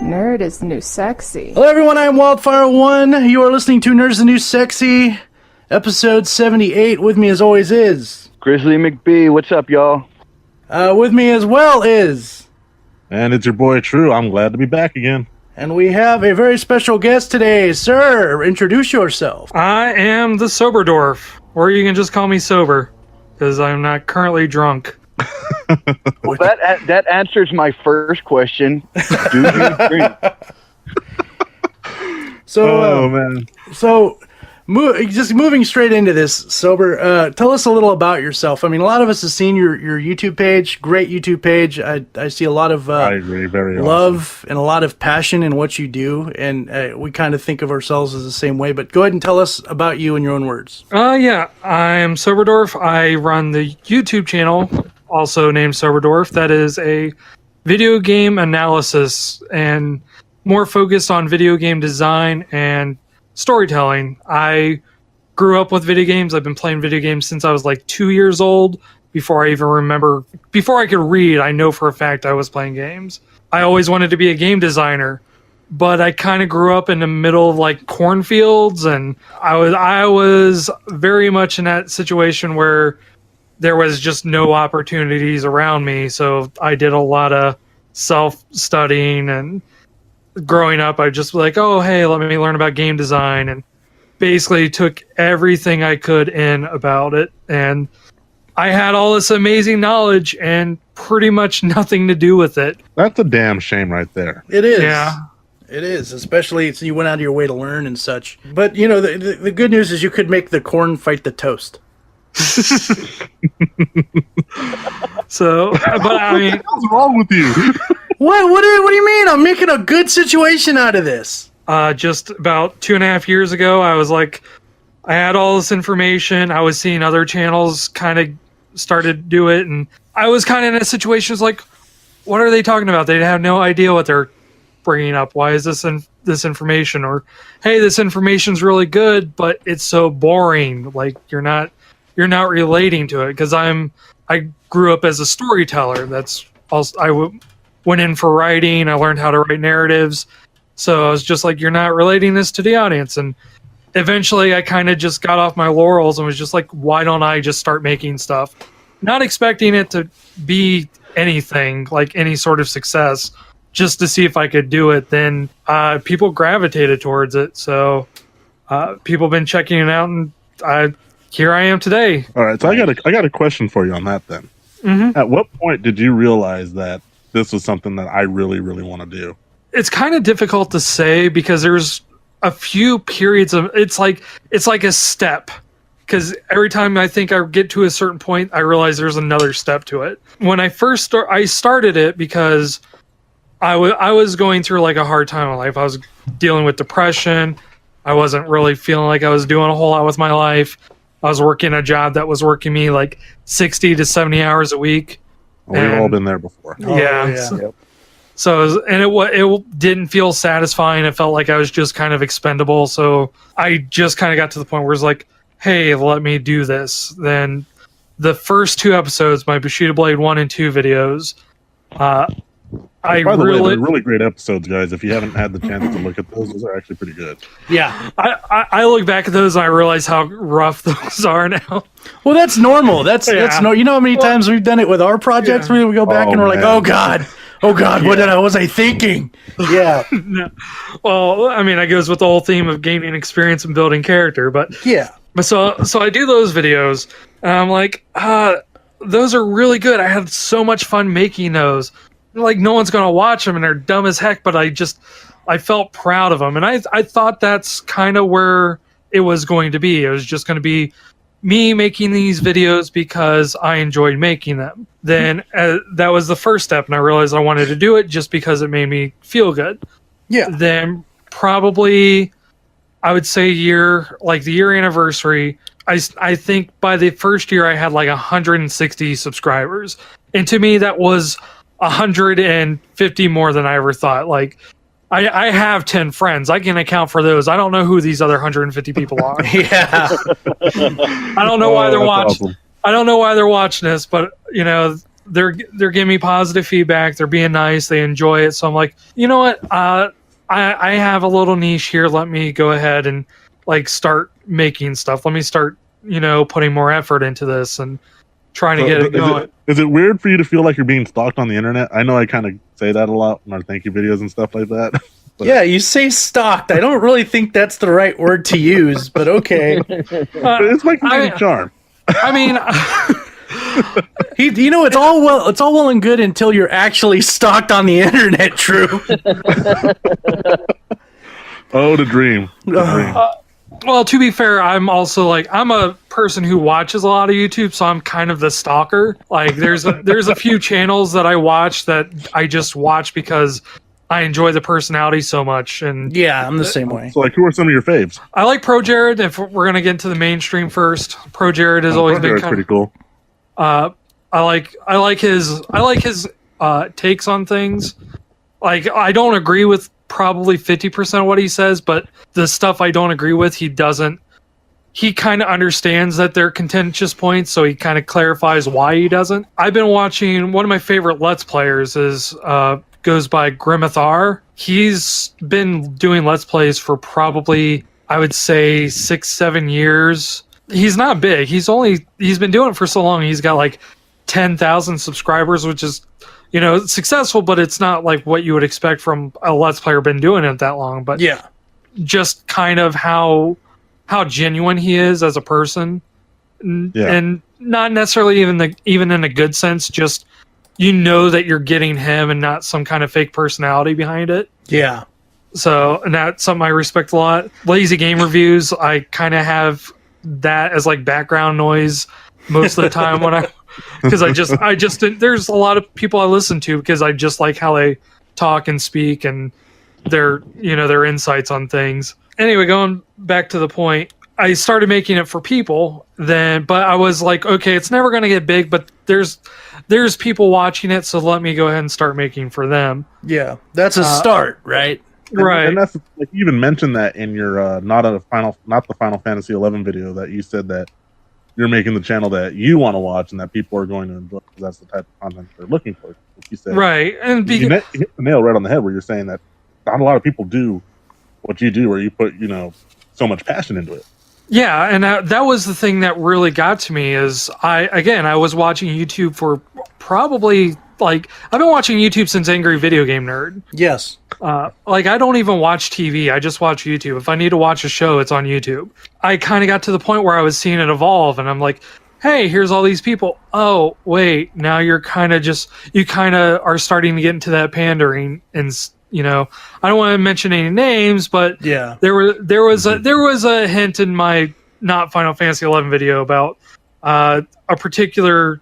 Nerd is the new sexy. Hello everyone, I'm Wildfire1. You are listening to Nerd is the New Sexy, episode 78. With me as always is... Grizzly McB, what's up, y'all? With me as well is... And it's your boy True. I'm glad to be back again. And we have a very special guest today. Sir, introduce yourself. I am the Soberdwarf, or you can just call me Sober, because I'm not currently drunk. Well, that answers my first question. Do you drink? Just moving straight into this, Sober, tell us a little about yourself. I mean, a lot of us have seen your YouTube page, great YouTube page. I see a lot of I agree, very love and a lot of passion in what you do, and we kind of think of ourselves as the same way. But go ahead and tell us about you in your own words. Yeah, I'm Soberdwarf. I run the YouTube channel, also named Soberdwarf. That is a video game analysis and more focused on video game design and storytelling. I grew up with video games. I've been playing video games since I was like 2 years old. Before I could read, I know for a fact I was playing games. I always wanted to be a game designer, but I kind of grew up in the middle of like cornfields, and I was very much in that situation where there was just no opportunities around me. So I did a lot of self-studying, and growing up, I just was like, oh, hey, let me learn about game design, and basically took everything I could in about it. And I had all this amazing knowledge and pretty much nothing to do with it. That's a damn shame right there. It is. Yeah. It is, especially if you went out of your way to learn and such. But, you know, the good news is you could make the corn fight the toast. So, but I mean, What's wrong with you? What do you mean? I'm making a good situation out of this. just about 2.5 years ago, I was like, I had all this information. I was seeing other channels kind of started to do it, and I was kind of in a situation. It's like, what are they talking about? They have no idea what they're bringing up. Why is this information? Or, hey, this information's really good, but it's so boring. Like you're not relating to it. Because I grew up as a storyteller. That's also went in for writing. I learned how to write narratives. So I was just like, you're not relating this to the audience. And eventually I kind of just got off my laurels and was just like, why don't I just start making stuff? Not expecting it to be anything, like any sort of success, just to see if I could do it. Then people gravitated towards it. So people have been checking it out, and here I am today. All right, so I got a question for you on that then. Mm-hmm. At what point did you realize that this was something that I really, really want to do? It's kind of difficult to say because there's a few periods of it's like a step, because every time I think I get to a certain point, I realize there's another step to it. When I first I started it because I was going through like a hard time in life. I was dealing with depression. I wasn't really feeling like I was doing a whole lot with my life. I was working a job that was working me like 60 to 70 hours a week. Well, we've all been there before. Yeah. So it didn't feel satisfying. It felt like I was just kind of expendable. So I just kind of got to the point where it's like, hey, let me do this. Then the first 2 episodes, my Bushido Blade 1 and 2 videos, By the way, they're really great episodes, guys. If you haven't had the chance to look at those are actually pretty good. Yeah. I look back at those and I realize how rough those are now. Well, that's normal. That's no. You know how many times we've done it with our projects? Yeah. We go back and we're like, oh God, what was I thinking? Yeah. No. Well, I mean, that goes with the whole theme of gaining experience and building character. But yeah. But so I do those videos, and I'm like, those are really good. I had so much fun making those. Like, no one's gonna watch them, and they're dumb as heck. But I felt proud of them, and I thought that's kind of where it was going to be. It was just going to be me making these videos because I enjoyed making them. Then that was the first step, and I realized I wanted to do it just because it made me feel good. Yeah. Then probably I would say the year anniversary, I think by the first year I had like 160 subscribers. And to me, that was 150 more than I ever thought. Like, I have 10 friends. I can account for those. I don't know who these other 150 people are. Yeah. I don't know why they're watching. Awesome. I don't know why they're watching this, but you know, they're giving me positive feedback. They're being nice. They enjoy it. So I'm like, you know what? I have a little niche here. Let me go ahead and like start making stuff. Let me start, putting more effort into this and trying to get it going. Is it weird for you to feel like you're being stalked on the internet? I know I kind of say that a lot in our thank you videos and stuff like that. But yeah, you say stalked. I don't really think that's the right word to use, but okay. It's my comedic charm. I mean, it's all well and good until you're actually stalked on the internet. True. Oh, the dream. Well, to be fair, I'm also I'm a person who watches a lot of YouTube, so I'm kind of the stalker. Like, there's a few channels that I watch that I just watch because I enjoy the personality so much. And yeah, I'm the same way. So, who are some of your faves? I like Pro Jared. If we're gonna get into the mainstream first, Pro Jared has always been pretty cool. I like his takes on things. Like, I don't agree with probably 50% of what he says, but the stuff I don't agree with, he kind of understands that they're contentious points, so he kind of clarifies why he doesn't. I've been watching, one of my favorite Let's Players goes by Grimmithar. He's been doing Let's Plays for probably, I would say, 6-7 years. He's not big. He's been doing it for so long. He's got 10,000 subscribers, which is, successful, but it's not like what you would expect from a Let's Player been doing it that long. But yeah, just kind of how genuine he is as a person, and not necessarily even in a good sense. Just that you're getting him and not some kind of fake personality behind it. Yeah. So, and that's something I respect a lot. Lazy game reviews, I kind of have that as background noise most of the time when because I just there's a lot of people I listen to because I just like how they talk and speak and their insights on things. Anyway, going back to the point, I started making it for people but I was like, okay, it's never going to get big, but there's people watching it, so let me go ahead and start making for them. Yeah, that's a start, right? Right. And that's you even mentioned that in your not the Final Fantasy 11 video, that you said that you're making the channel that you want to watch and that people are going to enjoy because that's the type of content they're looking for. Like you said, right. And you hit the nail right on the head where you're saying that not a lot of people do what you do, where you put so much passion into it. Yeah, and that was the thing that really got to me is I was watching YouTube for probably I've been watching YouTube since Angry Video Game Nerd. Yes. I don't even watch TV. I just watch YouTube. If I need to watch a show, it's on YouTube. I kind of got to the point where I was seeing it evolve, and I'm like, hey, here's all these people. Oh, wait, now you kind of are starting to get into that pandering, and I don't want to mention any names, but yeah, there was a hint in my not Final Fantasy 11 video about a particular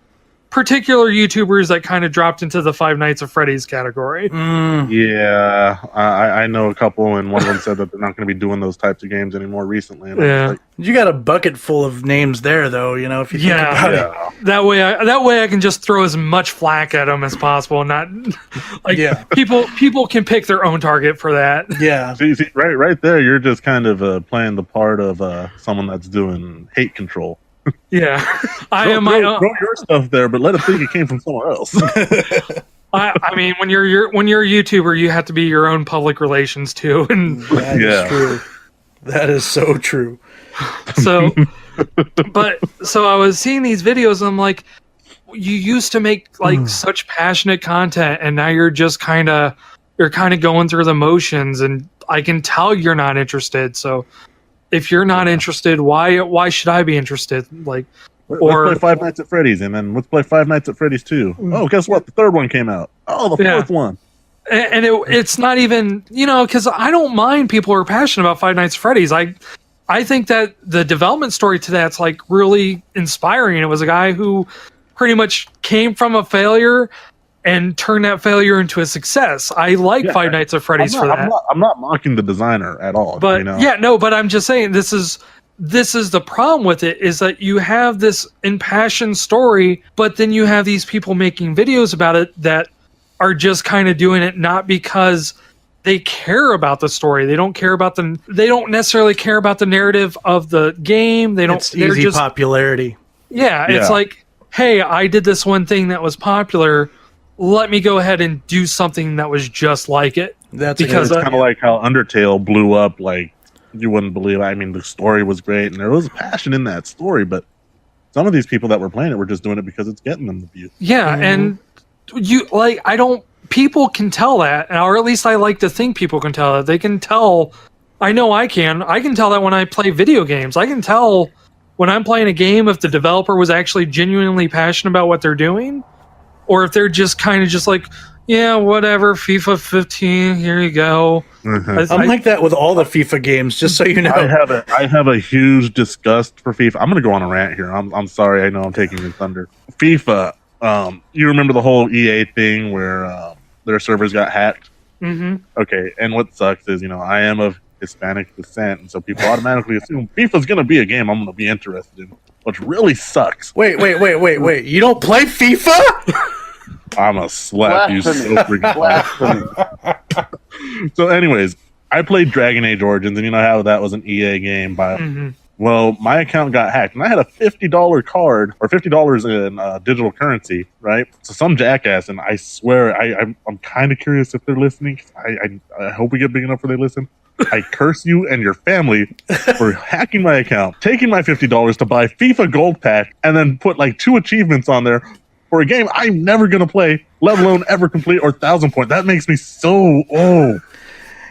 YouTubers that kind of dropped into the Five Nights at Freddy's category. Yeah, I know a couple, and one of them said that they're not going to be doing those types of games anymore recently. And you got a bucket full of names there, though. If you think about it, that way I can just throw as much flack at them as possible, and not people can pick their own target for that. Yeah, see, right there, you're just kind of playing the part of someone that's doing hate control. Yeah, I am my own. Throw your stuff there, but let it think it came from somewhere else. I mean, when you're a YouTuber, you have to be your own public relations too, and that is true. That is so true. So I was seeing these videos, and I'm like, you used to make such passionate content, and now you're just kind of going through the motions, and I can tell you're not interested. So if you're not interested, why should I be interested? Let's play Five Nights at Freddy's, and then let's play Five Nights at Freddy's 2. Oh, guess what? The third one came out. Oh, the fourth one. And it's not even, because I don't mind people who are passionate about Five Nights at Freddy's. I think that the development story to that's really inspiring. It was a guy who pretty much came from a failure and turn that failure into a success. I like Five Nights at Freddy's for that. I'm not mocking the designer at all. But but I'm just saying this is the problem with it, is that you have this impassioned story, but then you have these people making videos about it that are just kind of doing it not because they care about the story. They don't necessarily care about the narrative of the game. It's easy popularity. Yeah, it's like, hey, I did this one thing that was popular. Let me go ahead and do something that was just like it. That's Because It's kind of like how Undertale blew up. Like, you wouldn't believe. I mean, the story was great, and there was passion in that story. But some of these people that were playing it were just doing it because it's getting them the views. Yeah, and you like I don't. People can tell that, or at least I like to think people can tell that. They can tell. I know I can. I can tell that when I play video games. I can tell when I'm playing a game if the developer was actually genuinely passionate about what they're doing, or if they're just kind of just like, yeah, whatever, FIFA 15, here you go. I'm like that with all the FIFA games, just so you know. I have a huge disgust for FIFA. I'm going to go on a rant here. I'm sorry. I know I'm taking your thunder. FIFA. You remember the whole EA thing where their servers got hacked? Mm-hmm. Okay, and what sucks is, I am of Hispanic descent, and so people automatically assume FIFA's going to be a game I'm going to be interested in, which really sucks. Wait. You don't play FIFA? I'm going to slap you so freaking hard. So anyways, I played Dragon Age Origins, and you know how that was an EA game. Well, my account got hacked, and I had a $50 card, or $50 in digital currency, right? So some jackass, and I swear, I'm kind of curious if they're listening. I hope we get big enough where they listen. I curse you and your family for hacking my account, taking my $50 to buy FIFA Gold Pack, and then put like 2 achievements on there for a game I'm never going to play, let alone ever complete, or 1,000 point. That makes me so,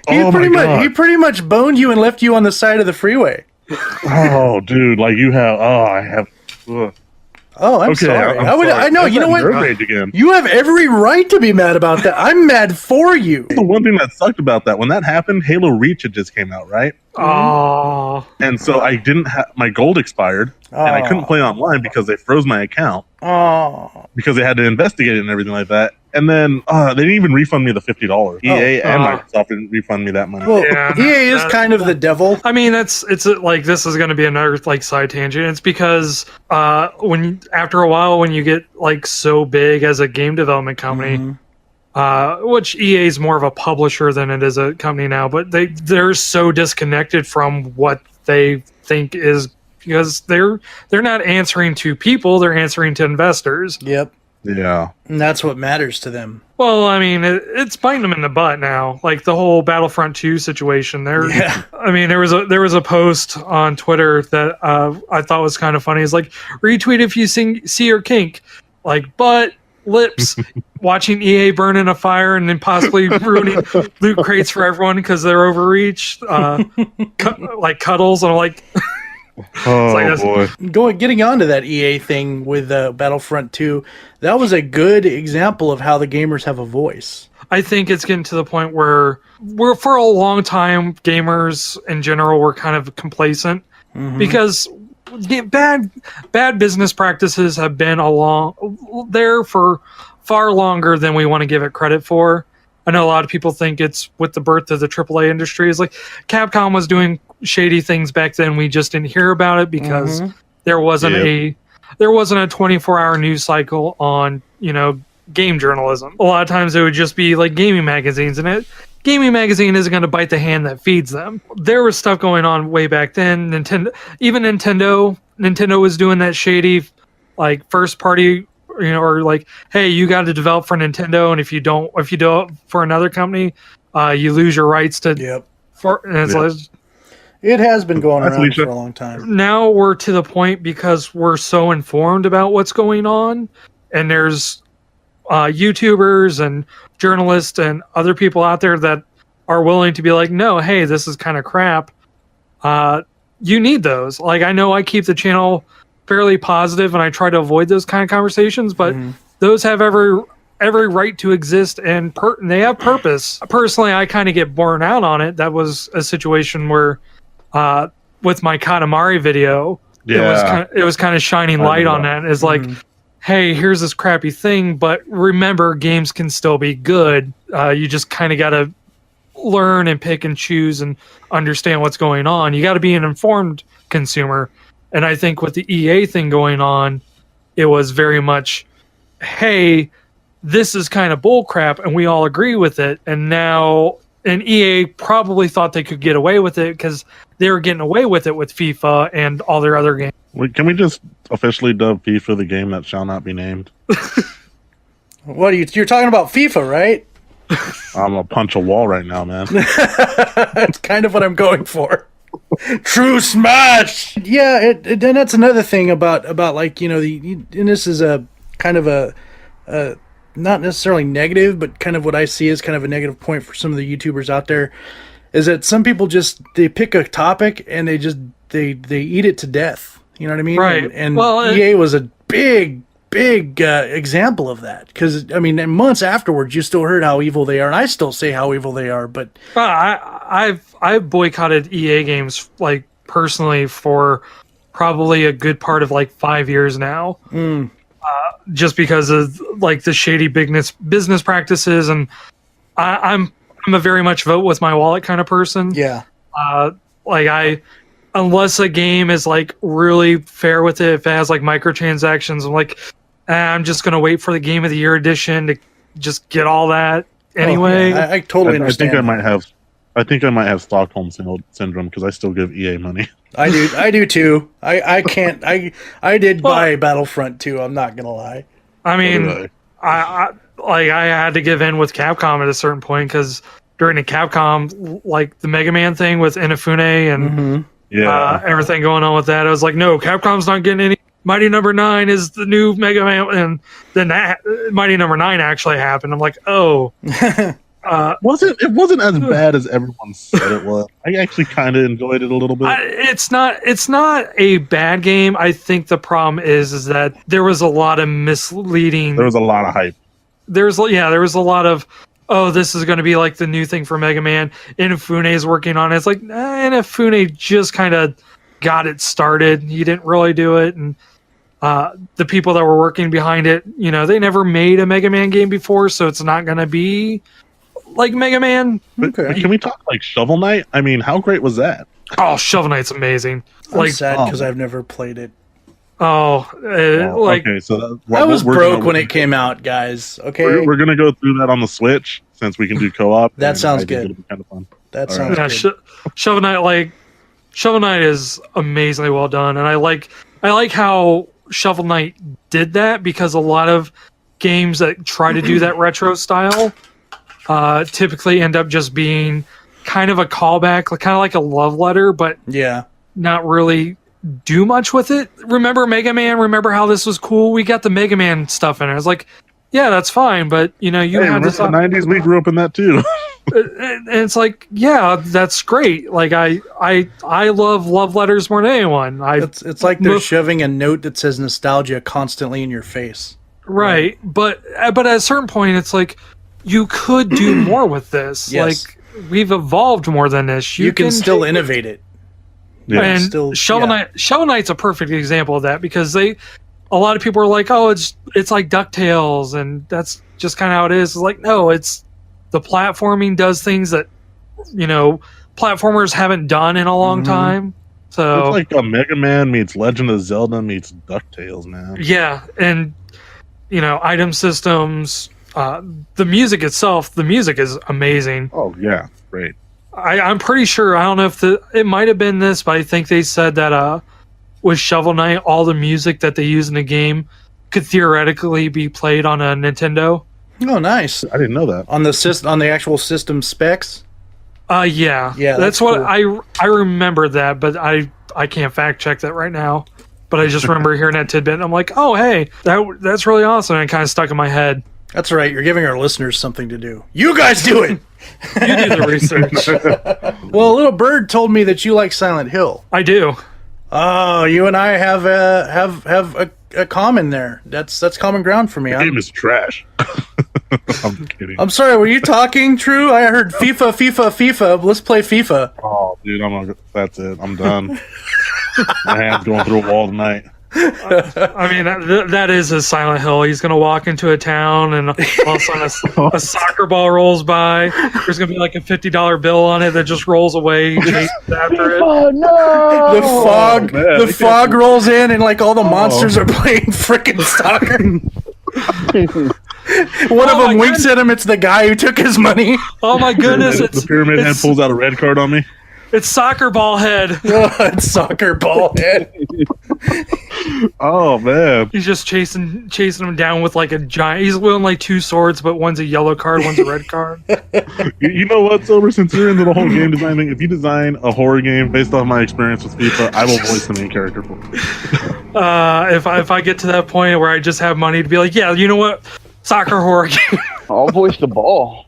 He pretty much boned you and left you on the side of the freeway. Oh, dude, like I have. Oh, I'm sorry. I know. You know what? Again. You have every right to be mad about that. I'm mad for you. The one thing that sucked about that, when that happened, Halo Reach had just came out, right? Oh. And so I didn't have my gold expired, and I couldn't play online because they froze my account. Oh. Because they had to investigate it and everything like that. And then they didn't even refund me the $50. EA and Microsoft didn't refund me that money. Well, EA is kind of the devil. I mean, it's like, this is going to be another like side tangent. It's because after a while, when you get like so big as a game development company, which EA is more of a publisher than it is a company now, but they're so disconnected from what they think is, because they're not answering to people, they're answering to investors. Yep. Yeah. And that's what matters to them. Well, I mean, it's biting them in the butt now. Like the whole Battlefront 2 situation there. Yeah. I mean, there was a post on Twitter that I thought was kind of funny. It's like, retweet if you see your kink. Like, butt, lips, watching EA burn in a fire and then possibly ruining loot crates for everyone because they're overreached. Like cuddles. And I'm like... Oh, boy. Getting onto that EA thing with Battlefront 2, that was a good example of how the gamers have a voice. I think it's getting to the point where for a long time, gamers in general were kind of complacent because bad business practices have been there for far longer than we want to give it credit for. I know a lot of people think it's with the birth of the AAA industry. It's like Capcom was doing shady things back then. We just didn't hear about it because there wasn't a 24-hour news cycle on, game journalism. A lot of times it would just be like gaming magazines, and gaming magazine isn't going to bite the hand that feeds them. There was stuff going on way back then. Nintendo was doing that shady, like first party, or like, hey, you got to develop for Nintendo, and if you do it for another company, you lose your rights to. Yep. It has been going around for a long time. Now we're to the point because we're so informed about what's going on, and there's YouTubers and journalists and other people out there that are willing to be like, no, hey, this is kind of crap. You need those. Like, I know I keep the channel fairly positive, and I try to avoid those kind of conversations, but those have every right to exist, and they have purpose. Personally, I kind of get burnt out on it. That was a situation where with my Katamari video, it was kind of shining light on that. It's like, hey, here's this crappy thing, but remember, games can still be good. You just kind of got to learn and pick and choose and understand what's going on. You got to be an informed consumer. And I think with the EA thing going on, it was very much, hey, this is kind of bullcrap, and we all agree with it. And EA probably thought they could get away with it because they were getting away with it with FIFA and all their other games. Can we just officially dub FIFA the game that shall not be named? What are you're talking about FIFA, right? I'm gonna punch a wall right now, man. That's kind of what I'm going for. True smash. Yeah, then that's another thing about like, you know, and this is a kind of a not necessarily negative, but kind of what I see as kind of a negative point for some of the YouTubers out there is that some people they pick a topic and they eat it to death. You know what I mean? Right. And EA was a big example of that, because I mean, months afterwards, you still heard how evil they are, and I still say how evil they are. But I've boycotted EA games, like, personally for probably a good part of like 5 years now, just because of like the shady business practices, and I'm a very much vote with my wallet kind of person. Yeah, unless a game is like really fair with it, if it has like microtransactions, I'm like, I'm just gonna wait for the Game of the Year edition to just get all that anyway. I totally understand. I think I might have Stockholm syndrome because I still give EA money. I do too. I can't. I did buy Battlefront 2. I'm not gonna lie. I mean, I had to give in with Capcom at a certain point, because during the Capcom, like the Mega Man thing with Inafune and everything going on with that, I was like, no, Capcom's not getting any. Mighty Number 9 is the new Mega Man, and then that Mighty Number 9 actually happened. I'm like, oh. It wasn't as bad as everyone said it was. I actually kind of enjoyed it a little bit. It's not a bad game. I think the problem is that there was a lot of misleading. There was a lot of hype. There was a lot of, oh, this is going to be like the new thing for Mega Man. Inafune is working on it. It's like, Inafune just kind of got it started. He didn't really do it, and the people that were working behind it, you know, they never made a Mega Man game before, so it's not going to be like Mega Man. But can we talk like Shovel Knight? I mean, how great was that? Oh, Shovel Knight's amazing. I'm sad because I've never played it. Okay, so I was broke when it came out, guys. Okay, we're gonna go through that on the Switch since we can do co-op. That sounds good. It'll be kind of fun. That sounds good. Shovel Knight is amazingly well done, and I like how Shovel Knight did that, because a lot of games that try to do that retro style typically end up just being kind of a callback, kind of like a love letter, but not really do much with it. Remember Mega Man? Remember how this was cool? We got the Mega Man stuff in it. I was like, yeah, that's fine, but you know, had this. The '90s, we grew up in that too. And it's like, yeah, that's great. Like I love letters more than anyone. It's like they're shoving a note that says nostalgia constantly in your face. Right. But at a certain point, it's like, you could do more with this. Yes. Like, we've evolved more than this. You can still innovate it. Yeah. And Shovel Knight's a perfect example of that, because a lot of people are like, oh, it's like DuckTales, and that's just kind of how it is. It's like, no, it's the platforming does things that, you know, platformers haven't done in a long time. So it's like a Mega Man meets Legend of Zelda meets DuckTales, man. Yeah, and you know, item systems, the music itself, the music is amazing. Oh yeah, great. I'm pretty sure, I don't know if it might have been this, but I think they said that with Shovel Knight, all the music that they use in the game could theoretically be played on a Nintendo. Oh, nice! I didn't know that. On the actual system specs. Yeah. That's what cool. I remember that, but I can't fact check that right now. But I just remember hearing that tidbit, and I'm like, oh, hey, that's really awesome, and it kind of stuck in my head. That's right. You're giving our listeners something to do. You guys do it. You do the research. Well, a little bird told me that you like Silent Hill. I do. Oh, you and I have a common there. That's common ground for me. The game is trash. I'm kidding. I'm sorry. Were you talking, True? I heard FIFA. Let's play FIFA. Oh, dude, that's it. I'm done. My hand's going through a wall tonight. I mean, that is a Silent Hill. He's going to walk into a town, and all of a sudden a soccer ball rolls by. There's going to be like a $50 bill on it that just rolls away. He chases after it. Oh, no! The fog rolls in, and like all the monsters are playing freaking soccer. One of them winks at him. It's the guy who took his money. Oh my goodness! The pyramid head pulls out a red card on me. It's soccer ball head. Oh, it's soccer ball head. Oh man, He's just chasing him down with like a giant. He's wielding like two swords, but one's a yellow card, one's a red card. you know what, Sober? Since you're into the whole game design thing, if you design a horror game based off my experience with FIFA, I will voice the main character for you. If I get to that point where I just have money to be like, yeah, you know what, soccer horror game. I'll voice the ball.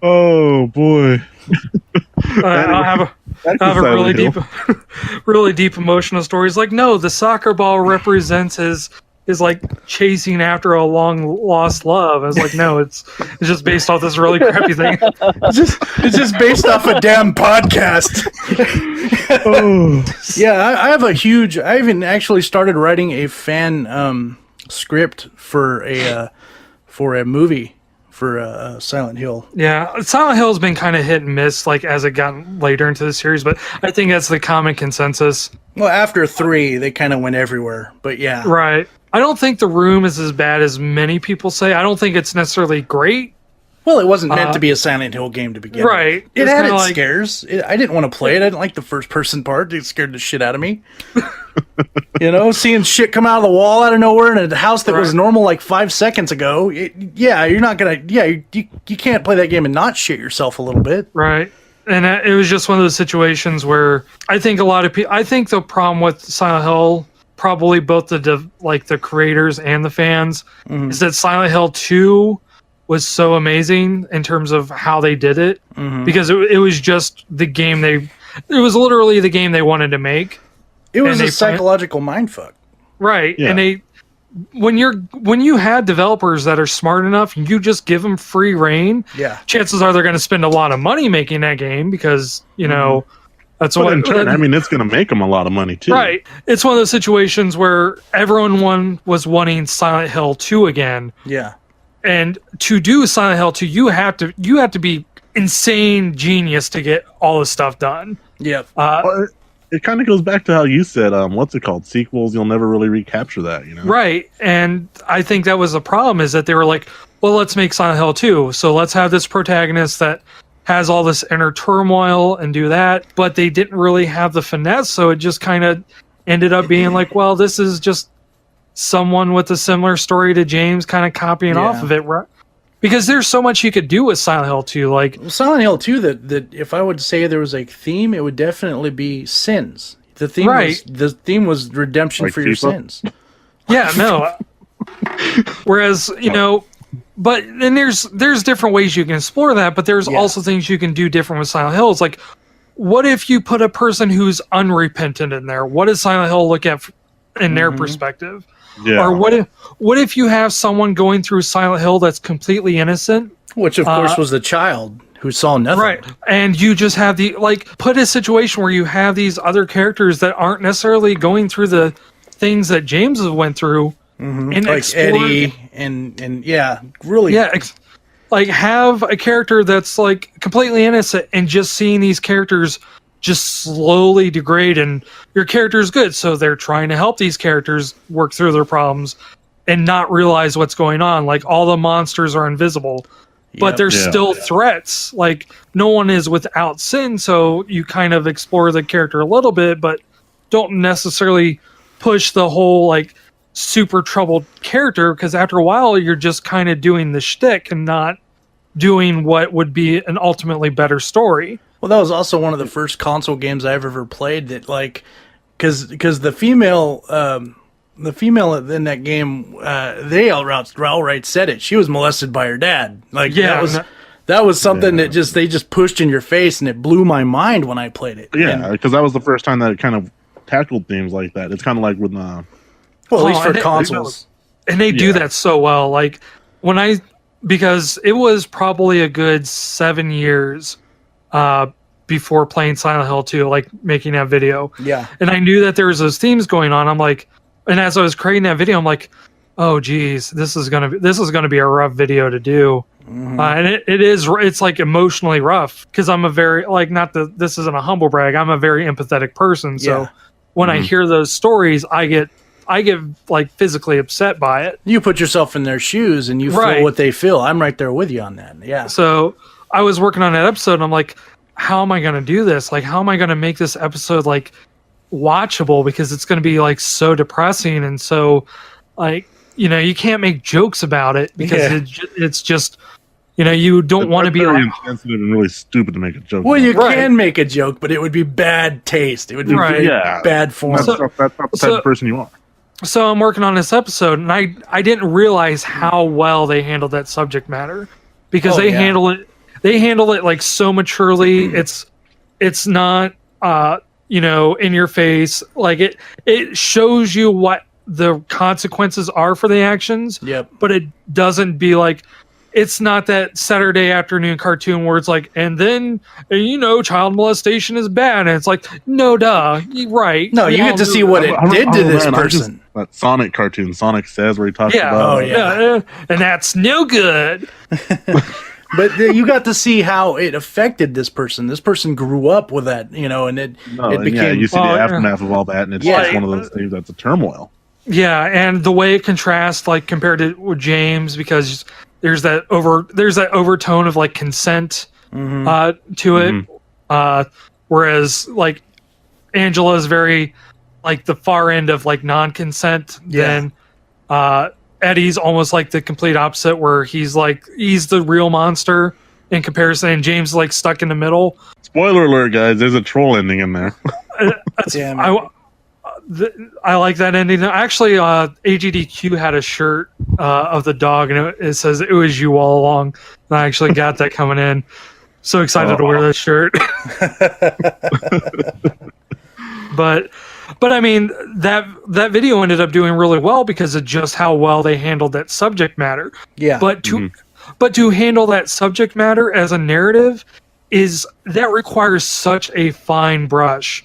Oh boy. I'll have a really deep emotional story. It's like, no, the soccer ball represents his like chasing after a long lost love. I was like, no, it's just based off this really crappy thing. It's just based off a damn podcast. Yeah, I even actually started writing a fan script for a movie for Silent Hill. Yeah, Silent Hill's been kind of hit and miss, like as it got later into the series, but I think that's the common consensus. Well, after 3, they kind of went everywhere, but yeah. Right. I don't think The Room is as bad as many people say. I don't think it's necessarily great. Well, it wasn't meant to be a Silent Hill game to begin right. with. It had its scares. I didn't want to play it. I didn't like the first-person part. It scared the shit out of me. You know, seeing shit come out of the wall out of nowhere in a house that was normal like 5 seconds ago. You're not going to... Yeah, you can't play that game and not shit yourself a little bit. Right. And it was just one of those situations where I think a lot of people... I think the problem with Silent Hill, probably both the creators and the fans, is that Silent Hill 2... was so amazing in terms of how they did it, because it was just the game it was literally the game they wanted to make. It was a psychological mindfuck. Right. Yeah. And when you had developers that are smart enough, you just give them free reign. Yeah. Chances are they're going to spend a lot of money making that game because, you know, that's what in turn, I mean, it's going to make them a lot of money too. Right. It's one of those situations where everyone was wanting Silent Hill 2 again. Yeah. And to do Silent Hill 2, you have to be insane genius to get all this stuff done. Yep. Well, it kind of goes back to how you said, what's it called? Sequels, you'll never really recapture that, you know? Right. And I think that was the problem, is that they were like, well, let's make Silent Hill 2. So let's have this protagonist that has all this inner turmoil and do that. But they didn't really have the finesse. So it just kind of ended up being like, well, this is just someone with a similar story to James kind of copying off of it, right? Because there's so much you could do with Silent Hill 2. Like Silent Hill 2, that if I would say there was a theme, it would definitely be sins. The theme was redemption like for FIFA? your sins. Yeah, no. Whereas, you know, but then there's different ways you can explore that, but there's also things you can do different with Silent Hill. It's like, what if you put a person who's unrepentant in there? What does Silent Hill look at in their perspective? Yeah. Or what if you have someone going through Silent Hill that's completely innocent? Which, of course, was the child who saw nothing. Right. And you just have put a situation where you have these other characters that aren't necessarily going through the things that James went through. And like Eddie and really. Yeah. Like have a character that's like completely innocent, and just seeing these characters just slowly degrade, and your character is good, so they're trying to help these characters work through their problems and not realize what's going on. Like all the monsters are invisible, but they're still threats. Like no one is without sin, so you kind of explore the character a little bit, but don't necessarily push the whole like super troubled character, because after a while you're just kind of doing the shtick and not doing what would be an ultimately better story. Well, that was also one of the first console games I've ever played that, like, because the female in that game, they outright said it. She was molested by her dad. Like, that was something that they just pushed in your face, and it blew my mind when I played it. Yeah, because that was the first time that it kind of tackled themes like that. It's kind of like with at least for consoles. And they do that so well. Like because it was probably a good 7 years before playing Silent Hill 2, like making that video. Yeah. And I knew that there was those themes going on. I'm like, and as I was creating that video, I'm like, oh geez, this is gonna be a rough video to do. And it's like emotionally rough, because I'm a very, like, this isn't a humble brag, I'm a very empathetic person. So when I hear those stories, I get like physically upset by it. You put yourself in their shoes and you feel what they feel. I'm right there with you on that. Yeah. So I was working on that episode, and I'm like, how am I going to do this? Like, how am I going to make this episode like watchable? Because it's going to be like so depressing. And so like, you know, you can't make jokes about it because it's just, you know, you don't want to be very like insensitive and really stupid to make a joke. Well, about. you Right. can make a joke, but it would be bad taste. It would be Right. very Yeah. bad form. That's not the type of person you are. So I'm working on this episode, and I didn't realize how well they handled that subject matter because Oh, they yeah. handle it like so maturely. It's not you know, in your face. Like it shows you what the consequences are for the actions. Yep. But it doesn't be like, it's not that Saturday afternoon cartoon where it's like, and then, you know, child molestation is bad. And it's like, no, duh. You're right. No, We you all get to know see that. what it did to this man, person. That Sonic cartoon, Sonic Says, where he talks Yeah. about. Oh, yeah. And that's no good. But you got to see how it affected this person. This person grew up with that, you know, and it became. you see Oh, the yeah. aftermath of all that, and it's Yeah. just one of those things that's a turmoil. Yeah. And the way it contrasts, like compared to with James, because there's that overtone of like consent to it. Whereas like Angela is very like the far end of like non-consent. Yeah. Then Eddie's almost like the complete opposite, where he's the real monster in comparison, and James is like stuck in the middle. Spoiler alert, guys! There's a troll ending in there. Damn it. I like that ending. Actually, AGDQ had a shirt of the dog, and it says "It was you all along." And I actually got that coming in. So excited to wear that shirt. But I mean, that video ended up doing really well because of just how well they handled that subject matter. Yeah. But to handle that subject matter as a narrative that requires such a fine brush.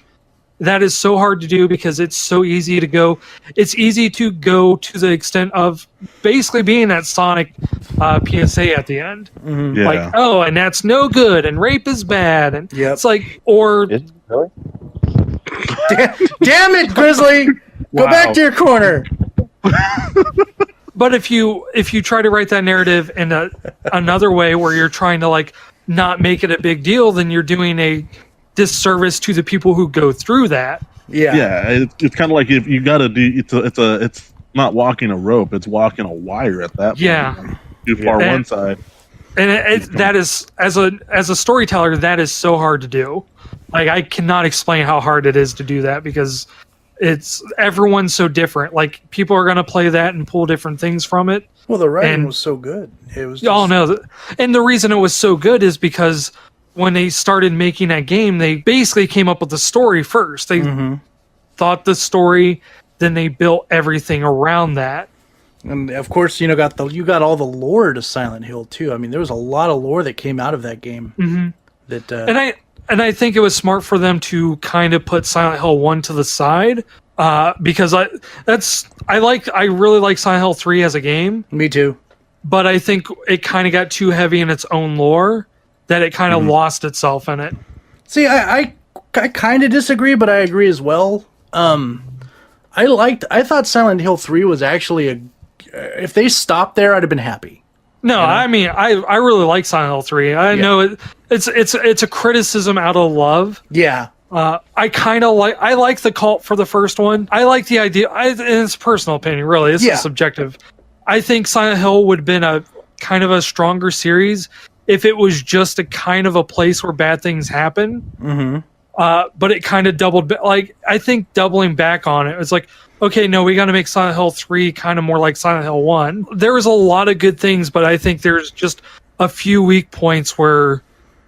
That is so hard to do because it's so easy to go. It's easy to go to the extent of basically being that Sonic PSA at the end. Yeah. Like, oh, and that's no good, and rape is bad, and Yep. it's like, or Is it really? Damn it, Grizzly! Go Wow. back to your corner. but if you try to write that narrative in another way where you're trying to like not make it a big deal, then you're doing a disservice to the people who go through that. Yeah. Yeah, it's kind of like if you got to do it's not walking a rope, it's walking a wire at that point. Yeah. Like, too far And- one side. And that is, as a storyteller, that is so hard to do. Like, I cannot explain how hard it is to do that because everyone's so different. Like, people are going to play that and pull different things from it. Well, the writing And- was so good. It was. Y'all know that. And the reason it was so good is because when they started making that game, they basically came up with the story first. They thought the story, then they built everything around that. And of course, you got all the lore to Silent Hill too. I mean, there was a lot of lore that came out of that game. That And I think it was smart for them to kind of put Silent Hill 1 to the side because I really like Silent Hill 3 as a game, me too. but I think it kind of got too heavy in its own lore that it kind of lost itself in it. See, I kind of disagree, but I agree as well. I thought Silent Hill 3 was actually if they stopped there, I'd have been happy. No, I mean, I really like Silent Hill 3. I know it's a criticism out of love. Yeah. I like the cult for the first one. I like the idea. And it's a personal opinion, really. It's subjective. I think Silent Hill would have been a kind of a stronger series if it was just a kind of a place where bad things happen. But it kind of doubled. Like, I think doubling back on it, it's like, okay, no, we got to make Silent Hill 3 kind of more like Silent Hill 1. There was a lot of good things, but I think there's just a few weak points where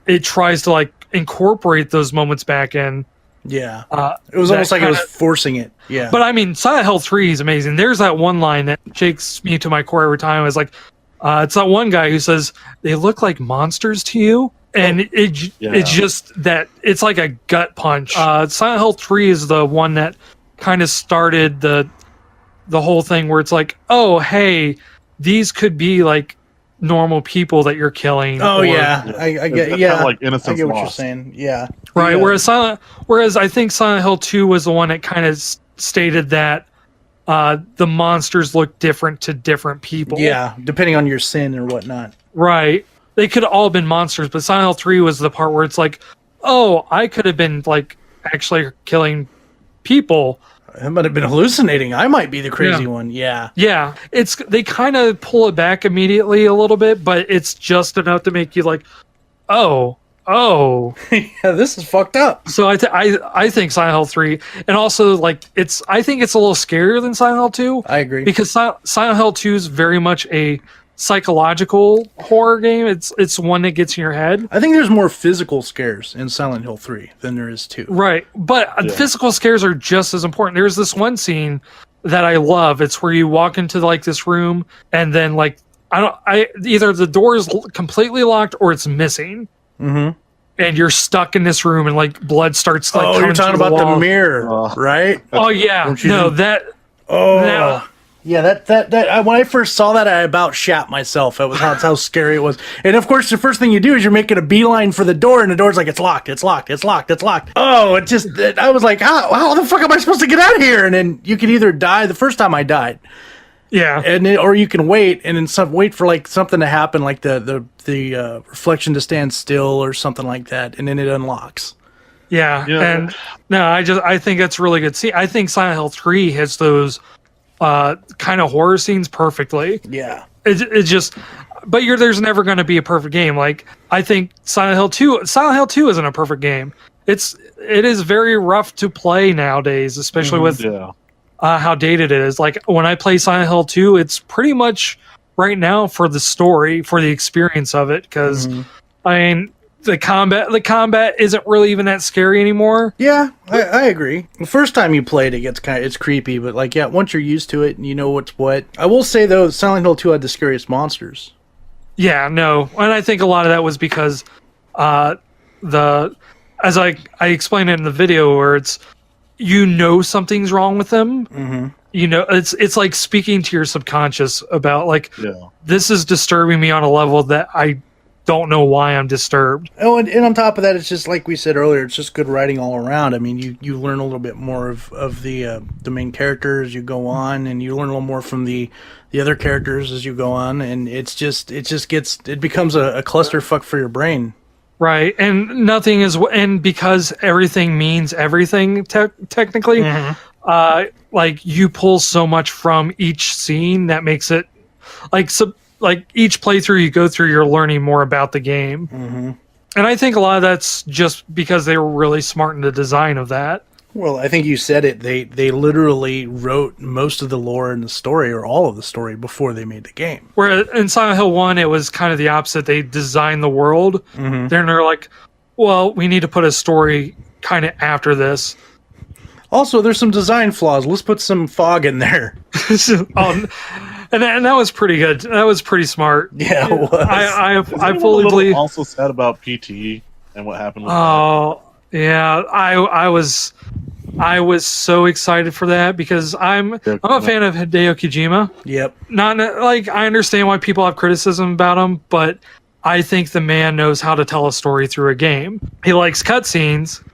it tries to like incorporate those moments back in. Yeah. It was almost like it was forcing it. Yeah. But I mean, Silent Hill 3 is amazing. There's that one line that shakes me to my core every time. It's like, it's that one guy who says, "They look like monsters to you." And it's just that it's like a gut punch. Silent Hill 3 is the one that kind of started the whole thing where it's like, oh, hey, these could be like normal people that you're killing. Oh, yeah. I get It's yeah. kind of like I Innocence get what you're Lost. saying. Yeah. Right. Yeah. Whereas I think Silent Hill 2 was the one that kind of stated that the monsters look different to different people. Yeah, depending on your sin or whatnot. Right. They could have all been monsters, but Silent Hill 3 was the part where it's like, oh, I could have been like actually killing people. I might have been hallucinating. I might be the crazy one. Yeah. Yeah, they kind of pull it back immediately a little bit, but it's just enough to make you like, oh. Yeah, this is fucked up. So I think Silent Hill 3, and also like I think it's a little scarier than Silent Hill 2. I agree. Because Silent Hill 2 is very much a psychological horror game. It's one that gets in your head. I think there's more physical scares in Silent Hill 3 than there is 2. Right. But physical scares are just as important. There's this one scene that I love. It's where you walk into like this room and then like either the door is completely locked or it's missing. Mm-hmm. And you're stuck in this room and like blood starts like you're talking about the mirror, right? Oh yeah. No, that yeah, that when I first saw that, I about shat myself. That was how scary it was. And of course, the first thing you do is you're making a beeline for the door, and the door's like, it's locked. Oh, I was like, how the fuck am I supposed to get out of here? And then you can either die. The first time I died. Yeah, or you can wait and then wait for like something to happen, like the reflection to stand still or something like that, and then it unlocks. Yeah. And no, I think that's really good. See, I think Silent Hill 3 hits those kind of horror scenes perfectly. Yeah, it's just, but there's never going to be a perfect game. Like I think Silent Hill 2 isn't a perfect game. It is very rough to play nowadays, especially with how dated it is. Like when I play Silent Hill 2, it's pretty much right now for the story, for the experience of it. Because I mean, the combat isn't really even that scary anymore. Yeah, I agree. The first time you played it, it's creepy, but like once you're used to it and you know what's what. I will say though, Silent Hill 2 had the scariest monsters. Yeah, no, and I think a lot of that was because as I explained it in the video, where it's something's wrong with them. Mm-hmm. It's like speaking to your subconscious about like this is disturbing me on a level that I don't know why I'm disturbed. Oh, and on top of that, it's just like we said earlier, it's just good writing all around. I mean, you learn a little bit more of the main character as you go on, and you learn a little more from the other characters as you go on, and it becomes a clusterfuck for your brain. Right, and nothing is, and because everything means everything technically, like you pull so much from each scene that makes it like each playthrough you go through, you're learning more about the game. Mm-hmm. And I think a lot of that's just because they were really smart in the design of that. Well, I think you said it. They literally wrote most of the lore in the story, or all of the story, before they made the game. Where in Silent Hill 1, it was kind of the opposite. They designed the world. Mm-hmm. Then they're like, well, we need to put a story kind of after this. Also, there's some design flaws. Let's put some fog in there. And that was pretty good. That was pretty smart. Yeah, it was. I fully believe. Also said about PTE and what happened with that. Yeah, I was so excited for that because I'm a fan of Hideo Kojima. Yep. Not like I understand why people have criticism about him, but I think the man knows how to tell a story through a game. He likes cutscenes,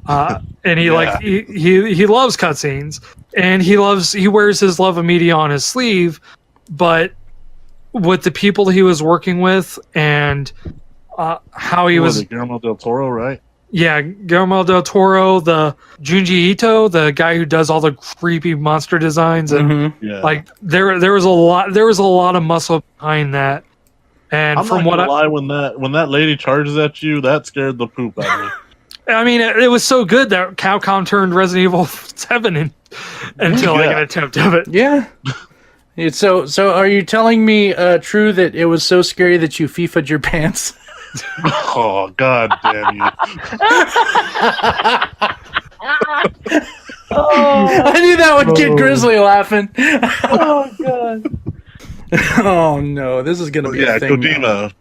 and he loves cutscenes, and he wears his love of media on his sleeve. But with the people he was working with and how he was Guillermo del Toro, right? Yeah, Guillermo del Toro, the Junji Ito, the guy who does all the creepy monster designs, and like there was a lot of muscle behind that. And I'm from not gonna lie, when that lady charges at you, that scared the poop out of me. I mean, it was so good that Capcom turned Resident Evil 7 into like an attempt of it. Yeah. So are you telling me true that it was so scary that you FIFA'd your pants? Oh, god damn you. I knew that would get Grizzly laughing. Oh god. Oh no, this is gonna be a thing. Kojima,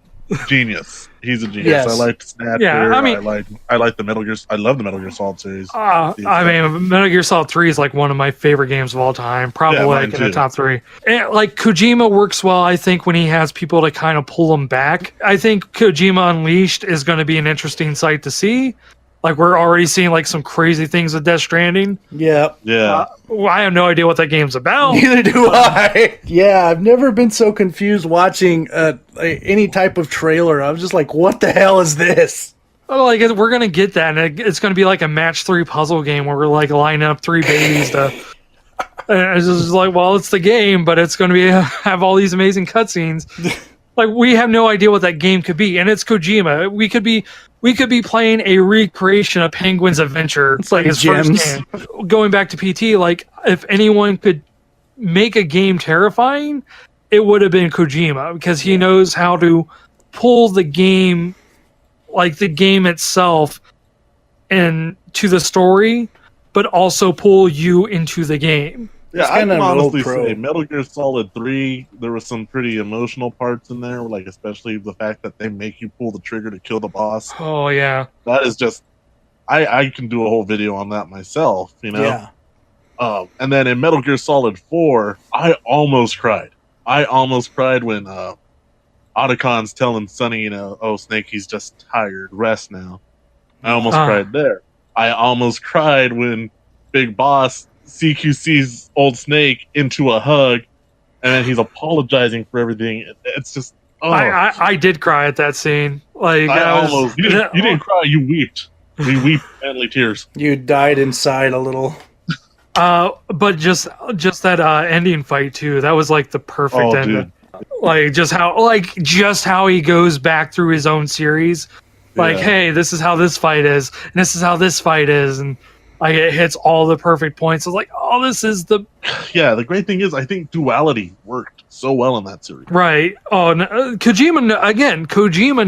genius. He's a genius. Yes. I liked Snatcher. Yeah, I mean, I like the Metal Gear. I love the Metal Gear Solid series. I mean, Metal Gear Solid 3 is like one of my favorite games of all time. Probably like in the top 3. And like Kojima works well, I think, when he has people to kind of pull him back. I think Kojima Unleashed is going to be an interesting sight to see. Like we're already seeing like some crazy things with Death Stranding. Yeah. I have no idea what that game's about. Neither do I. Yeah, I've never been so confused watching any type of trailer. I was just like, what the hell is this? like we're gonna get that, and it's gonna be like a match 3 puzzle game where we're like lining up 3 babies to. And it's just like, well, it's the game, but it's gonna be have all these amazing cutscenes. Like we have no idea what that game could be, and it's Kojima. We could be playing a recreation of Penguin's Adventure. It's like his gems. first game. Going back to PT, like if anyone could make a game terrifying, it would have been Kojima because he knows how to pull the game, like the game itself, into the story, but also pull you into the game. Yeah, It's I can kinda honestly pro. say Metal Gear Solid 3, there was some pretty emotional parts in there, like especially the fact that they make you pull the trigger to kill the boss. Oh yeah, That is just, I can do a whole video on that myself, you know? Yeah. And then in Metal Gear Solid 4, I almost cried. I almost cried when Otacon's telling Sonny, you know, oh, Snake, he's just tired, rest now. I almost cried there. I almost cried when Big Boss CQC's old Snake into a hug, and then he's apologizing for everything. It's just, I did cry at that scene. Like you didn't cry, you wept. We weep manly tears. You died inside a little. But just that ending fight too. That was like the perfect ending. Dude. Like just how he goes back through his own series. Like, hey, this is how this fight is, and this is how this fight is, and like it hits all the perfect points. It's like, oh, this is the The great thing is, I think duality worked so well in that series. right. Oh, Kojima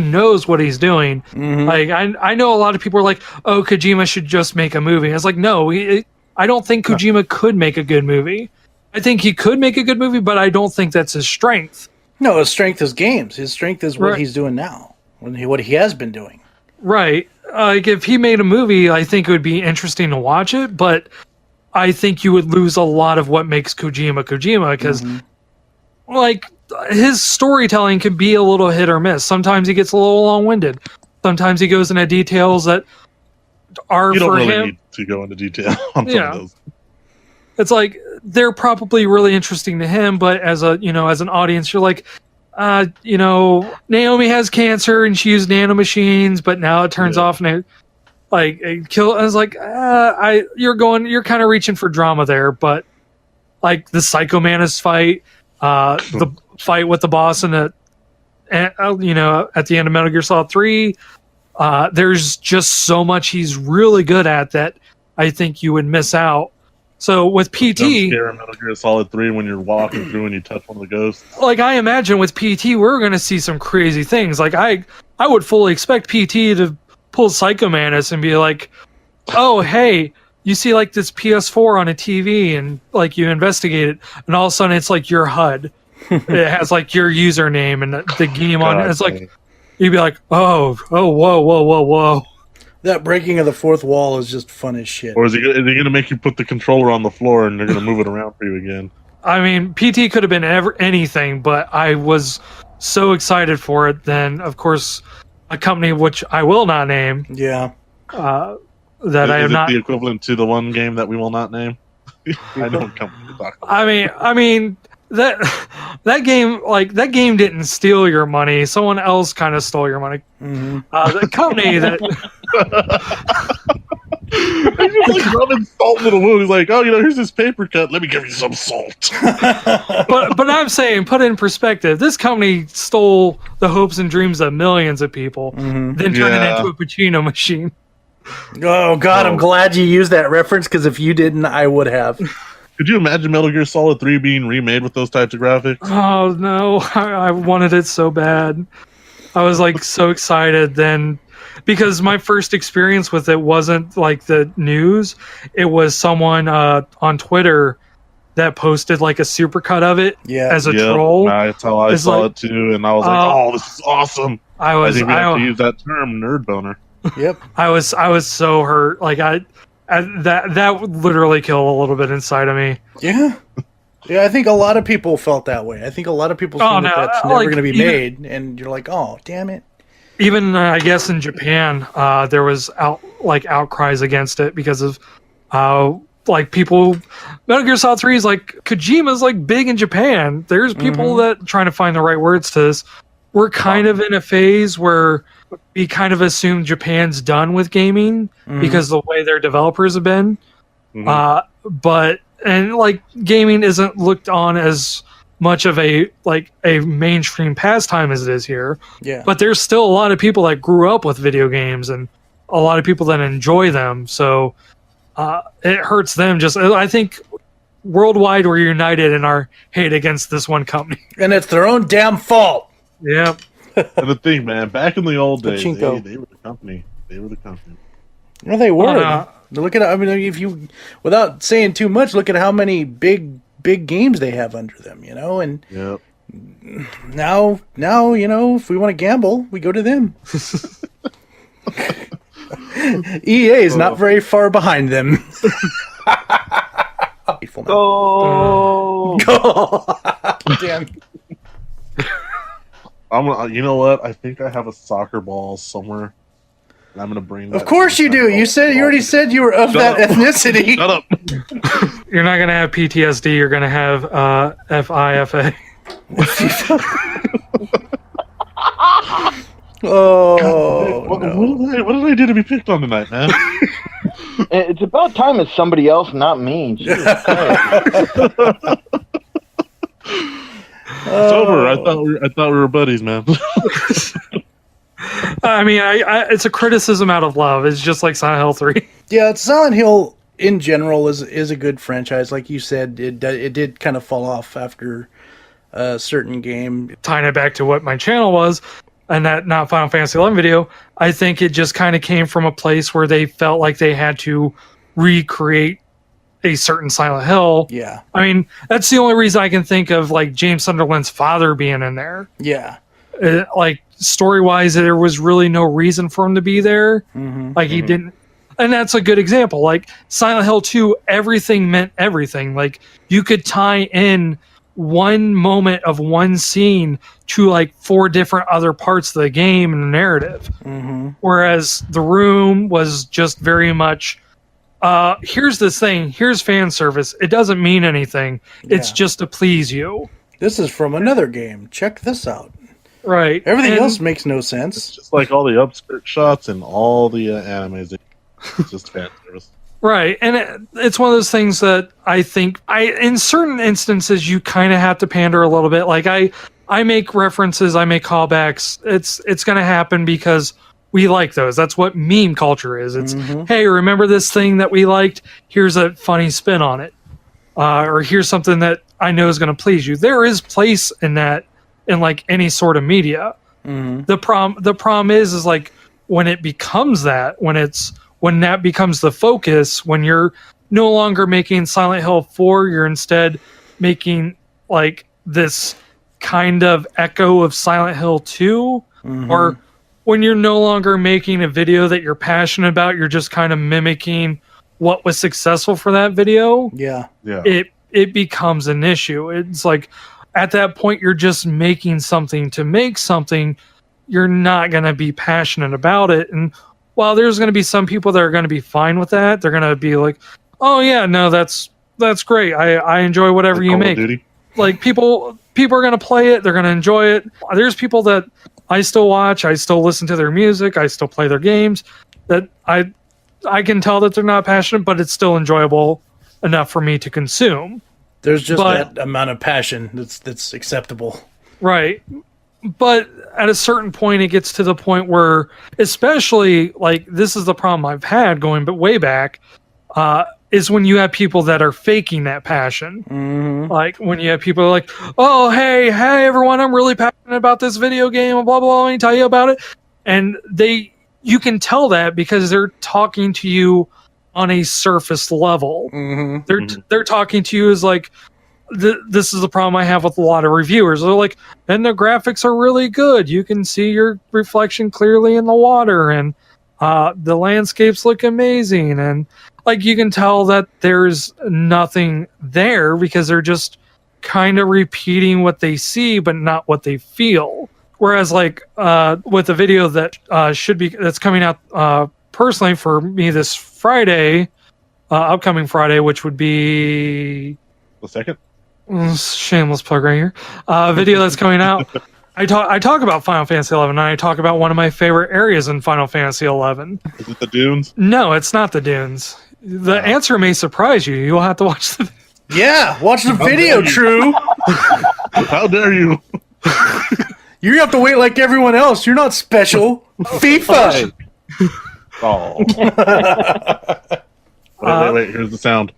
knows what he's doing. Mhm. Like I know a lot of people are like, oh, Kojima should just make a movie. It's like, no, I don't think Kojima could make a good movie. I think he could make a good movie, but I don't think that's his strength. No, his strength is games. His strength is what Right. he's doing now. What he has been doing. Right. Like if he made a movie, I think it would be interesting to watch it, but I think you would lose a lot of what makes Kojima because like his storytelling can be a little hit or miss. Sometimes he gets a little long-winded. Sometimes he goes into details that are You don't for really him. need to go into detail on some of those. It's like they're probably really interesting to him, but as an audience, you're like, Naomi has cancer and she used nanomachines, but now it turns off and it, like it kill. I was like, you're kind of reaching for drama there, but like the Psycho Mantis fight, the fight with the boss at the end of Metal Gear Solid 3, there's just so much he's really good at that I think you would miss out. So with PT, Don't scare in Metal Gear Solid 3 when you're walking through and you touch one of the ghosts. like I imagine with PT, we're going to see some crazy things. Like I would fully expect PT to pull Psycho Mantis and be like, oh, hey, you see like this PS4 on a TV and like you investigate it and all of a sudden it's like your HUD. It has like your username and the game on it. It's like, you'd be like, whoa. That breaking of the fourth wall is just fun as shit. Or is he going to make you put the controller on the floor and they're going to move it around for you again? I mean, PT could have been anything, but I was so excited for it. Then, of course, a company which I will not name. Yeah. That Is I have not. the equivalent to the one game that we will not name? I know what company you're talking about. I mean that game didn't steal your money. Someone else kind of stole your money. Mm-hmm. The company that. He's just like rubbing salt in the wound. He's like, oh, here's this paper cut. Let me give you some salt. but I'm saying, put it in perspective. This company stole the hopes and dreams of millions of people, then turned it into a Pacino machine. Oh, God, I'm glad you used that reference, because if you didn't, I would have. Could you imagine Metal Gear Solid 3 being remade with those types of graphics? Oh, no. I wanted it so bad. I was like so excited then, because my first experience with it wasn't like the news. It was someone on Twitter that posted like a supercut of it as a troll. That's how I saw it too, and I was like, "Oh, this is awesome!" I think we have to use that term, nerd boner. Yep. I was so hurt. Like that literally killed a little bit inside of me. Yeah. Yeah, I think a lot of people felt that way. I think a lot of people think that's never going to be made, and you're like, "Oh, damn it." Even I guess in Japan, there was outcries against it because of like people. Metal Gear Solid 3 is like Kojima's like big in Japan. There's people that trying to find the right words to this. we're kind of in a phase where we kind of assume Japan's done with gaming because the way their developers have been. But gaming isn't looked on as much of a mainstream pastime as it is here. Yeah. But there's still a lot of people that grew up with video games and a lot of people that enjoy them. So it hurts them. I think worldwide we're united in our hate against this one company. And it's their own damn fault. Yeah. And the thing, man, back in the old days, they Pachinko. were the company. They were the company. No, they were. Look at, I mean, if you, without saying too much, look at how many big games they have under them, you know, and Yep. now, you know, if we want to gamble, we go to them. EA is not very far behind them. Go! Damn. You know what? I think I have a soccer ball somewhere, and I'm gonna bring that. Of course you do. You already said you were of that ethnicity. Shut up. You're not going to have PTSD. You're going to have FIFA. Oh, What no. did I do to be picked on tonight, man? It's about time it's somebody else, not me. Jesus Christ. It's over. I thought we were buddies, man. I mean, it's a criticism out of love. It's just like Silent Hill 3. Yeah, Silent Hill in general is a good franchise. Like you said, it did kind of fall off after a certain game. Tying it back to what my channel was, and that not Final Fantasy 11 video, I think it just kind of came from a place where they felt like they had to recreate a certain Silent Hill. Yeah. I mean, that's the only reason I can think of like James Sunderland's father being in there. Yeah. Like story-wise, there was really no reason for him to be there. Like he didn't, and that's a good example. Like Silent Hill 2, everything meant everything. Like you could tie in one moment of one scene to like 4 different other parts of the game and the narrative. Whereas The Room was just very much, here's this thing, here's fan service. It doesn't mean anything. It's just to please you. This is from another game. Check this out. Right. Everything else makes no sense. It's just like all the upskirt shots and all the animes. It's just fan service. Right, and it's one of those things that I think in certain instances you kind of have to pander a little bit. Like I make references, I make callbacks. It's going to happen because we like those. That's what meme culture is. It's hey, remember this thing that we liked? Here's a funny spin on it, or here's something that I know is going to please you. There is place in that in like any sort of media. The problem is like when it becomes that, when that becomes the focus, when you're no longer making Silent Hill 4, you're instead making like this kind of echo of Silent Hill 2, or when you're no longer making a video that you're passionate about, you're just kind of mimicking what was successful for that video. Yeah. It becomes an issue. It's like at that point you're just making something to make something. You're not going to be passionate about it. And while there's going to be some people that are going to be fine with that, they're going to be like, oh yeah, no, that's great. I enjoy whatever you make. Like people are going to play it. They're going to enjoy it. There's people that I still watch. I still listen to their music. I still play their games that I can tell that they're not passionate, but it's still enjoyable enough for me to consume. There's just that amount of passion that's acceptable. Right. But at a certain point, it gets to the point where, especially like this is the problem I've had going but way back, is when you have people that are faking that passion. Like when you have people like, oh, hey, everyone, I'm really passionate about this video game, blah, blah, blah, let me tell you about it. And you can tell that because they're talking to you on a surface level. They're talking to you as like, this is the problem I have with a lot of reviewers. They're like, and the graphics are really good. You can see your reflection clearly in the water, and the landscapes look amazing. And like you can tell that there's nothing there because they're just kind of repeating what they see, but not what they feel. Whereas like with the video that that's coming out personally for me this Friday, upcoming Friday, which would be the second. Shameless plug right here. Video that's coming out. I talk about Final Fantasy 11, and I talk about one of my favorite areas in Final Fantasy 11. Is it the dunes? No, it's not the dunes. The answer may surprise you. You'll have to watch the. Yeah, watch the video, True. How dare you? You have to wait like everyone else. You're not special. FIFA. Oh. Wait. Here's the sound.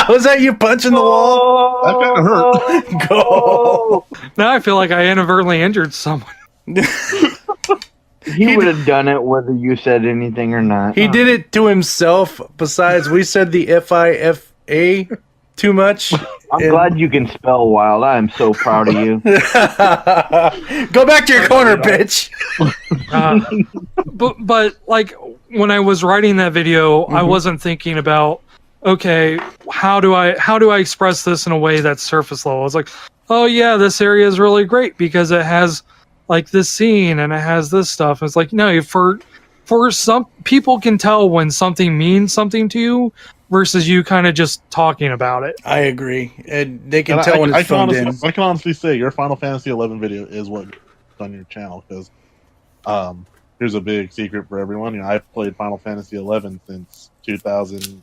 Was that you punching the wall? That kind of hurt. Go. Now I feel like I inadvertently injured someone. He would have done it whether you said anything or not. He did it to himself. Besides, we said the FIFA too much. I'm glad you can spell Wyld. I am so proud of you. Go back to your corner, bitch. But like when I was writing that video, I wasn't thinking about, okay, how do I express this in a way that's surface level? I was like, oh yeah, this area is really great because it has like this scene and it has this stuff. It's like, no, for some people can tell when something means something to you versus you kind of just talking about it. I agree. And they can tell when it's phoned in. I can honestly say your Final Fantasy 11 video is what on your channel, because here's a big secret for everyone. You know, I've played Final Fantasy 11 since 2000, since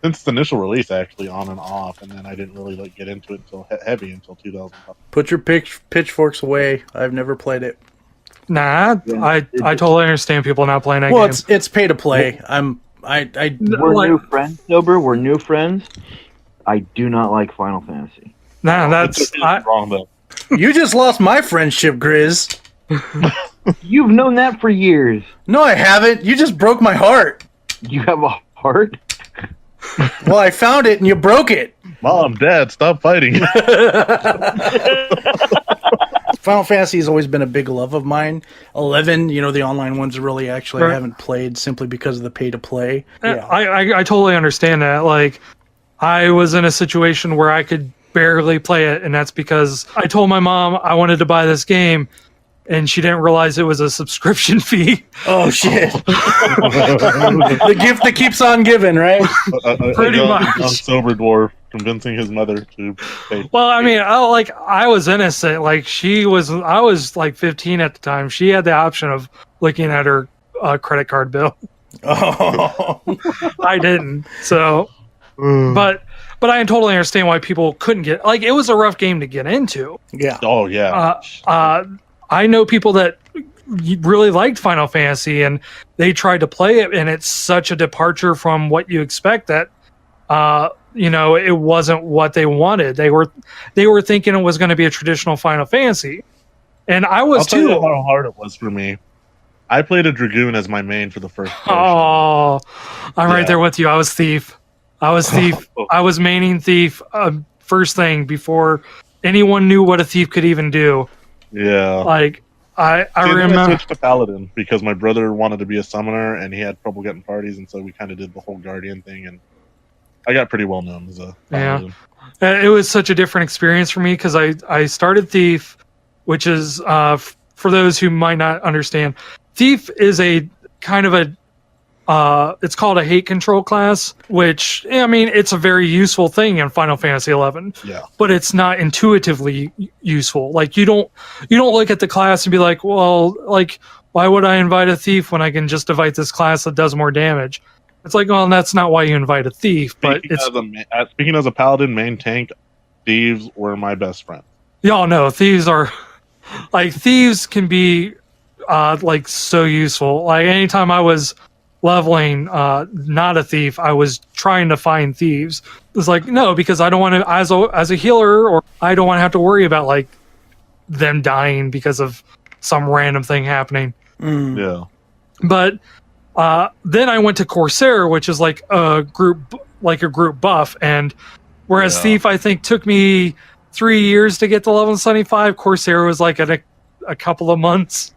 its initial release, actually, on and off, and then I didn't really get into it until heavy until 2000. Put your pitchforks away. I've never played it. Nah, I totally understand people not playing that game. Well, it's pay to play. We're new friends, Sober. We're new friends. I do not like Final Fantasy. Nah, that's wrong though. You just lost my friendship, Grizz. You've known that for years. No, I haven't. You just broke my heart. You have a heart? Well, I found it and you broke it. Mom, Dad, stop fighting. Final Fantasy has always been a big love of mine. 11, the online ones really actually I haven't played simply because of the pay to play. Yeah. I totally understand that. Like, I was in a situation where I could barely play it, and that's because I told my mom I wanted to buy this game, and she didn't realize it was a subscription fee. Oh, shit. The gift that keeps on giving, right? Pretty much. Soberdwarf convincing his mother to pay. Well, I mean, I was innocent. Like, I was like 15 at the time. She had the option of looking at her credit card bill. Oh. I didn't. So, but I totally understand why people couldn't get, like, it was a rough game to get into. Yeah. Oh, yeah. I know people that really liked Final Fantasy and they tried to play it, and it's such a departure from what you expect that, it wasn't what they wanted. They were thinking it was going to be a traditional Final Fantasy, and I was I'll tell too. you how hard it was for me. I played a Dragoon as my main for the first portion. Oh, I'm right there with you. I was Thief. I was maining Thief first thing before anyone knew what a Thief could even do. Yeah. Like, I remember. I switched to Paladin because my brother wanted to be a summoner and he had trouble getting parties, and so we kind of did the whole Guardian thing, and I got pretty well known as a Paladin. Yeah. It was such a different experience for me because I started Thief, which is, for those who might not understand, Thief is a kind of it's called a hate control class, which, I mean, it's a very useful thing in Final Fantasy 11. Yeah. But it's not intuitively useful. Like, you don't look at the class and be like, well, like, why would I invite a thief when I can just invite this class that does more damage? It's like, well, that's not why you invite a thief. But speaking as a paladin main tank, thieves were my best friend. Y'all know thieves can be like so useful. Like, anytime I was leveling not a thief, I was trying to find thieves. It's like, no, because I don't want to, as a healer, or I don't want to have to worry about like them dying because of some random thing happening. Yeah. But then I went to Corsair, which is like a group buff, and whereas Thief I think took me 3 years to get to level 75, Corsair was like a couple of months.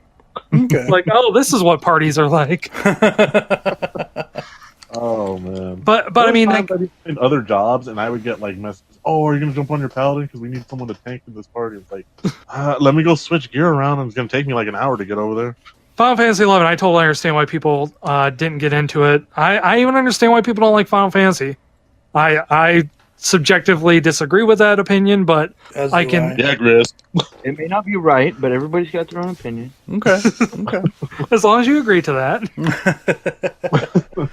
Okay. Like, oh, this is what parties are like. Oh man! But I mean, like, in other jobs, and I would get like messages. Oh, are you gonna jump on your paladin because we need someone to tank in this party? It's like, let me go switch gear around, and it's gonna take me like an hour to get over there. Final Fantasy 11, I totally understand why people didn't get into it. I even understand why people don't like Final Fantasy. I subjectively disagree with that opinion, but I can. Yeah, Grizz. It may not be right, but everybody's got their own opinion. Okay. Okay. As long as you agree to that.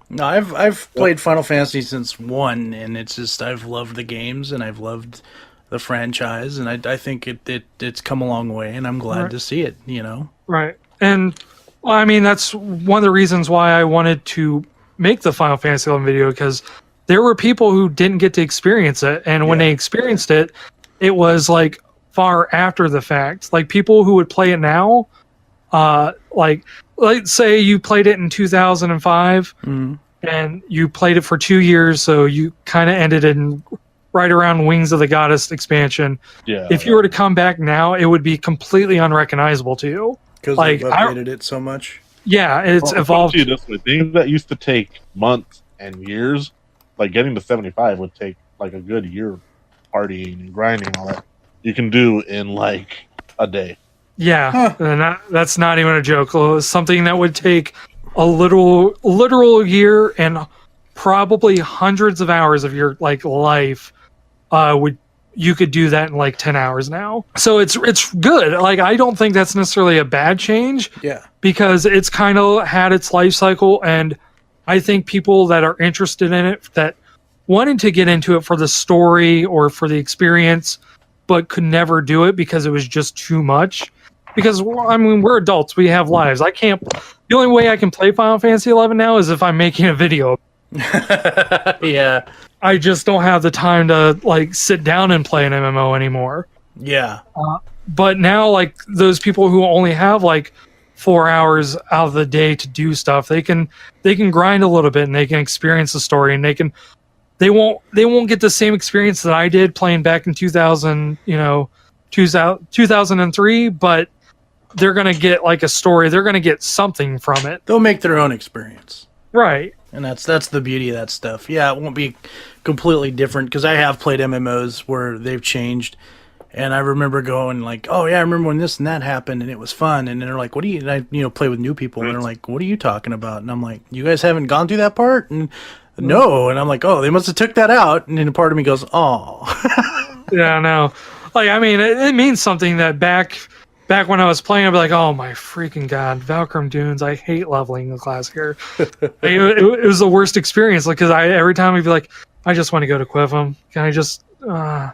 No, I've played Final Fantasy since 1, and it's just I've loved the games and I've loved the franchise, and I think it's come a long way, and I'm glad to see it. Right. And well, I mean, that's one of the reasons why I wanted to make the Final Fantasy 11 video, because there were people who didn't get to experience it, and when they experienced it, it was like far after the fact. Like people who would play it now, like let's say you played it in 2005 and you played it for 2 years, so you kind of ended in right around Wings of the Goddess expansion. Yeah. If you were to come back now, it would be completely unrecognizable to you. Because they've upgraded it so much. Yeah, it's evolved. This way. Things that used to take months and years, like getting to 75 would take like a good year partying and grinding and all that. You can do in like a day. Yeah, and that's not even a joke. Something that would take a literal year and probably hundreds of hours of your life you could do that in like 10 hours now. So it's good. Like I don't think that's necessarily a bad change. Yeah. Because it's kind of had its life cycle, and I think people that are interested in it, that wanted to get into it for the story or for the experience, but could never do it because it was just too much. Because I mean, we're adults, we have lives. The only way I can play Final Fantasy 11 now is if I'm making a video. Yeah. I just don't have the time to sit down and play an MMO anymore. Yeah. But now those people who only have 4 hours out of the day to do stuff, they can grind a little bit and they can experience the story, and they won't get the same experience that I did playing back in 2003, but they're going to get a story. They're going to get something from it. They'll make their own experience. Right. And that's the beauty of that stuff. Yeah, it won't be completely different, because I have played MMOs where they've changed, and I remember going oh yeah, I remember when this and that happened and it was fun, and they're like, what do you, and I play with new people and they're like, what are you talking about? And I'm like, you guys haven't gone through that part? And no, and I'm like, oh, they must have took that out, and then a part of me goes, oh. Yeah, no. I mean, it means something that back when I was playing, I'd be like, oh my freaking god, Valkyrie Dunes, I hate leveling the class here. it was the worst experience, because every time I'd be like, I just want to go to Quivum. Can I just, I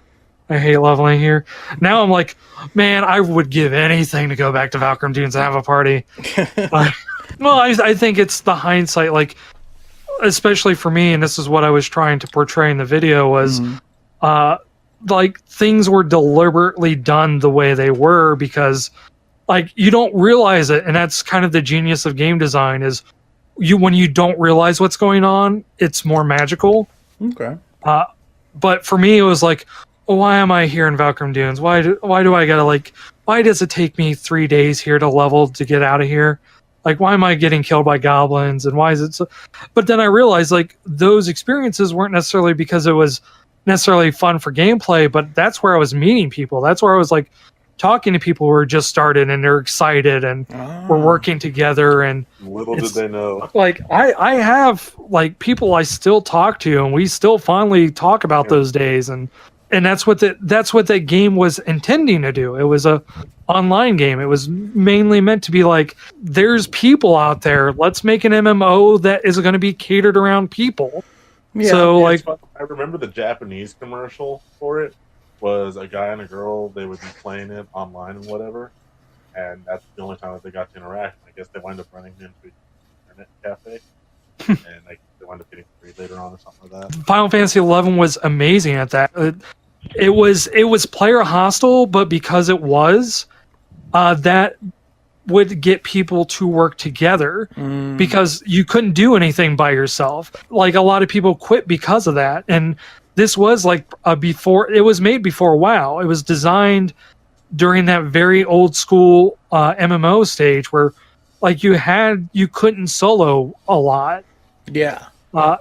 hate leveling here. Now I'm like, man, I would give anything to go back to Valkyrie Dunes and have a party. Well, I think it's the hindsight, especially for me, and this is what I was trying to portray in the video, was things were deliberately done the way they were, because you don't realize it, and that's kind of the genius of game design, is when you don't realize what's going on, it's more magical. Okay. But for me, it was why am I here in Valkyrie Dunes? Why do I gotta why does it take me 3 days here to level to get out of here? Why am I getting killed by goblins, and why is it so? But then I realized those experiences weren't necessarily because it was necessarily fun for gameplay, but that's where I was meeting people. That's where I was talking to people who are just started and they're excited and we're working together. And little did they know, I have people I still talk to, and we still fondly talk about those days, and that's what that game was intending to do. It was a online game. It was mainly meant to be there's people out there, let's make an MMO that is going to be catered around people. Yeah, so I remember the Japanese commercial for it was a guy and a girl. They would be playing it online and whatever, and that's the only time that they got to interact. I guess they wind up running into an internet cafe, and they wind up getting free later on or something like that. Final Fantasy 11 was amazing at that. It was player hostile, but because it was, that would get people to work together, because you couldn't do anything by yourself. A lot of people quit because of that. And this was before, it was made before WoW. It was designed during that very old school MMO stage where you couldn't solo a lot. Yeah.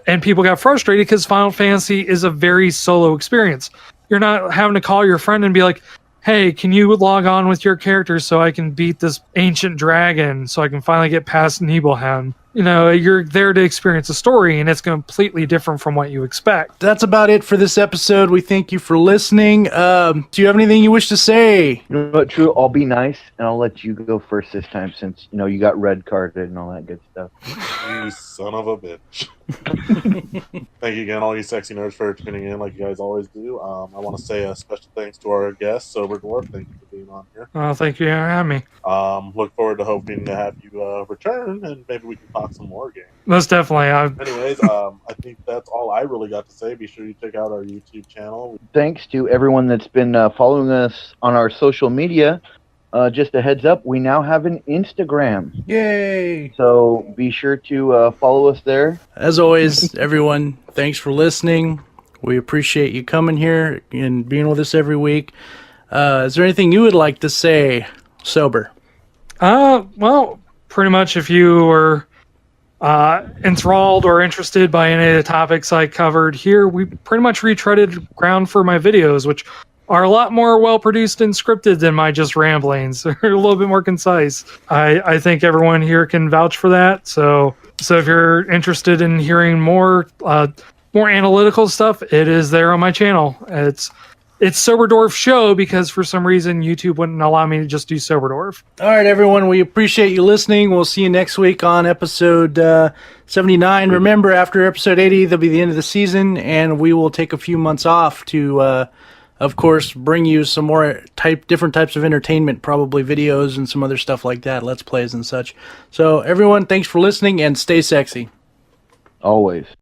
And people got frustrated because Final Fantasy is a very solo experience. You're not having to call your friend and be like, hey, can you log on with your character so I can beat this ancient dragon so I can finally get past Nibelheim? you're there to experience a story, and it's completely different from what you expect. That's about it for this episode. We thank you for listening. Do you have anything you wish to say? You know what, True? I'll be nice, and I'll let you go first this time since, you got red carded and all that good stuff. You son of a bitch. Thank you again, all you sexy nerds, for tuning in like you guys always do. I want to say a special thanks to our guest, Soberdwarf. Thank you for being on here. Thank you for having me. Look forward to hoping to have you return, and maybe we can talk some more games. Most definitely. Anyways, I think that's all I really got to say. Be sure you check out our YouTube channel. Thanks to everyone that's been following us on our social media. Just a heads up, we now have an Instagram. Yay! So be sure to follow us there. As always, everyone, thanks for listening. We appreciate you coming here and being with us every week. Is there anything you would like to say, Sober? Well, pretty much if you were enthralled or interested by any of the topics I covered here, we pretty much retreaded ground for my videos, which are a lot more well-produced and scripted than my just ramblings. They're a little bit more concise. I think everyone here can vouch for that. So if you're interested in hearing more analytical stuff, it is there on my channel. It's Soberdwarf Show because for some reason YouTube wouldn't allow me to just do Soberdwarf. All right, everyone, we appreciate you listening. We'll see you next week on episode 79. Remember, after episode 80, that'll be the end of the season, and we will take a few months off to, of course, bring you some more different types of entertainment, probably videos and some other stuff like that, Let's Plays and such. So, everyone, thanks for listening, and stay sexy. Always.